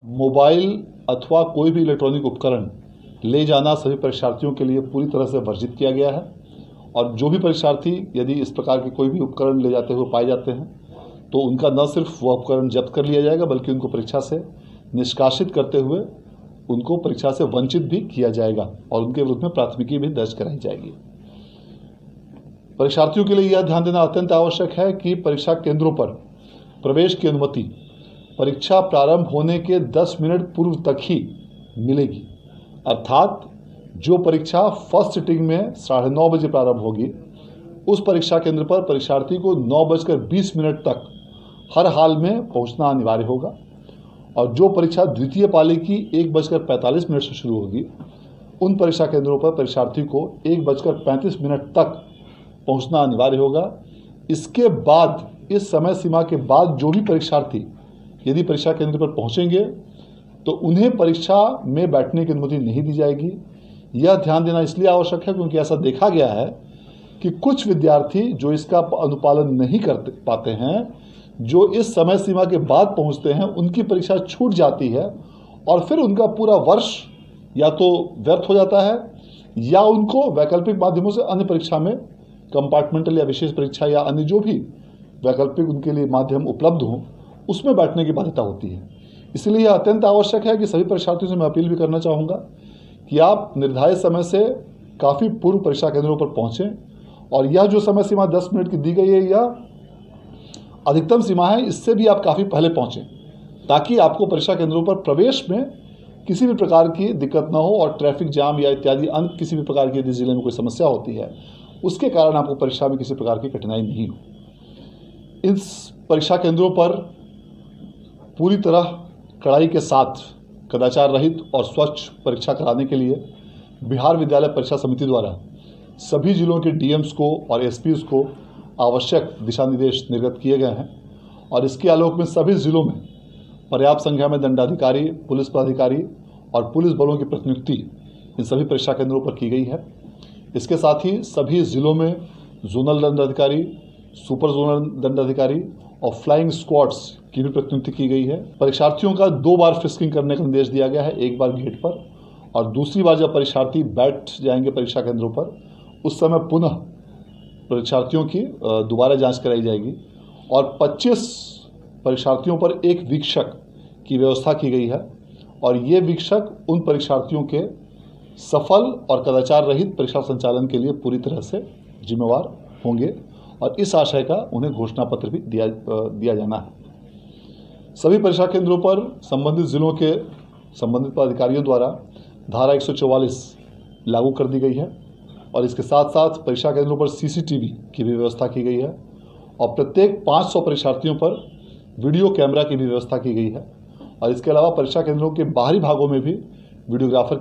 Mobile अथवा कोई भी इलेक्ट्रॉनिक उपकरण ले जाना सभी परीक्षार्थियों के लिए पूरी तरह से वर्जित किया गया है और जो भी परीक्षार्थी यदि इस प्रकार के कोई भी उपकरण ले जाते हुए पाए जाते हैं तो उनका न सिर्फ वह उपकरण जब्त कर लिया जाएगा बल्कि उनको परीक्षा से निष्कासित करते हुए उनको परीक्षा से वंचित भी किया जाएगा और उनके विरुद्ध में प्राथमिकी भी दर्ज कराई जाएगी। परीक्षार्थियों के लिए यह ध्यान देना अत्यंत आवश्यक है कि परीक्षा केंद्रों पर प्रवेश की अनुमति परीक्षा प्रारंभ होने के 10 मिनट पूर्व तक ही मिलेगी, अर्थात जो परीक्षा फर्स्ट सिटिंग में 9:30 बजे प्रारंभ होगी उस परीक्षा केंद्र पर परीक्षार्थी को 9:20 तक हर हाल में पहुंचना अनिवार्य होगा और जो परीक्षा द्वितीय पाली की 1:45 से शुरू होगी उन परीक्षा केंद्रों पर परीक्षार्थी को 1:35 तक पहुंचना अनिवार्य होगा। इसके बाद इस समय सीमा के बाद जो भी परीक्षार्थी यदि परीक्षा केंद्र पर पहुंचेंगे तो उन्हें परीक्षा में बैठने की अनुमति नहीं दी जाएगी। यह ध्यान देना इसलिए आवश्यक है क्योंकि ऐसा देखा गया है कि कुछ विद्यार्थी जो इसका अनुपालन नहीं कर पाते हैं, जो इस समय सीमा के बाद पहुंचते हैं, उनकी परीक्षा छूट जाती है और फिर उनका पूरा वर्ष या तो व्यर्थ हो जाता है या उनको वैकल्पिक माध्यमों से अन्य परीक्षा में कंपार्टमेंटल या विशेष परीक्षा या अन्य जो भी वैकल्पिक उनके लिए माध्यम उपलब्ध हों उसमें बैठने की बाध्यता होती है। इसलिए यह अत्यंत आवश्यक है कि सभी परीक्षार्थियों से मैं अपील भी करना चाहूँगा कि आप निर्धारित समय से काफ़ी पूर्व परीक्षा केंद्रों पर पहुँचें और यह जो समय सीमा 10 मिनट की दी गई है यह अधिकतम सीमा है, इससे भी आप काफ़ी पहले पहुँचें ताकि आपको परीक्षा केंद्रों पर प्रवेश में किसी भी प्रकार की दिक्कत ना हो और ट्रैफिक जाम या इत्यादि अन्य किसी भी प्रकार की यदि जिले में कोई समस्या होती है उसके कारण आपको परीक्षा में किसी प्रकार की कठिनाई नहीं हो। इस परीक्षा केंद्रों पर पूरी तरह कड़ाई के साथ कदाचार रहित और स्वच्छ परीक्षा कराने के लिए बिहार विद्यालय परीक्षा समिति द्वारा सभी जिलों के डीएम्स को और एसपीज को आवश्यक दिशा निर्देश निर्गत किए गए हैं और इसके आलोक में सभी जिलों में पर्याप्त संख्या में दंडाधिकारी, पुलिस पदाधिकारी और पुलिस बलों की प्रतिनियुक्ति इन सभी परीक्षा केंद्रों पर की गई है। इसके साथ ही सभी जिलों में जोनल दंडाधिकारी, सुपर जोनल दंडाधिकारी और फ्लाइंग स्क्वाड्स की भी प्रतिनियुक्ति की गई है। परीक्षार्थियों का 2 बार फ्रिस्किंग करने का निर्देश दिया गया है, एक बार गेट पर और दूसरी बार जब परीक्षार्थी बैठ जाएंगे परीक्षा केंद्रों पर उस समय पुनः परीक्षार्थियों की दोबारा जांच कराई जाएगी और 25 परीक्षार्थियों पर एक वीक्षक की व्यवस्था की गई है और ये वीक्षक उन परीक्षार्थियों के सफल और कदाचार रहित परीक्षा संचालन के लिए पूरी तरह से जिम्मेवार होंगे और इस आशय का उन्हें घोषणा पत्र भी दिया जाना है। सभी परीक्षा केंद्रों पर संबंधित जिलों के संबंधित पदाधिकारियों द्वारा धारा 144 लागू कर दी गई है और इसके साथ साथ परीक्षा केंद्रों पर सीसीटीवी की भी व्यवस्था की गई है और प्रत्येक 500 परीक्षार्थियों पर वीडियो कैमरा की भी व्यवस्था की गई है और इसके अलावा परीक्षा केंद्रों के बाहरी भागों में भी वीडियोग्राफर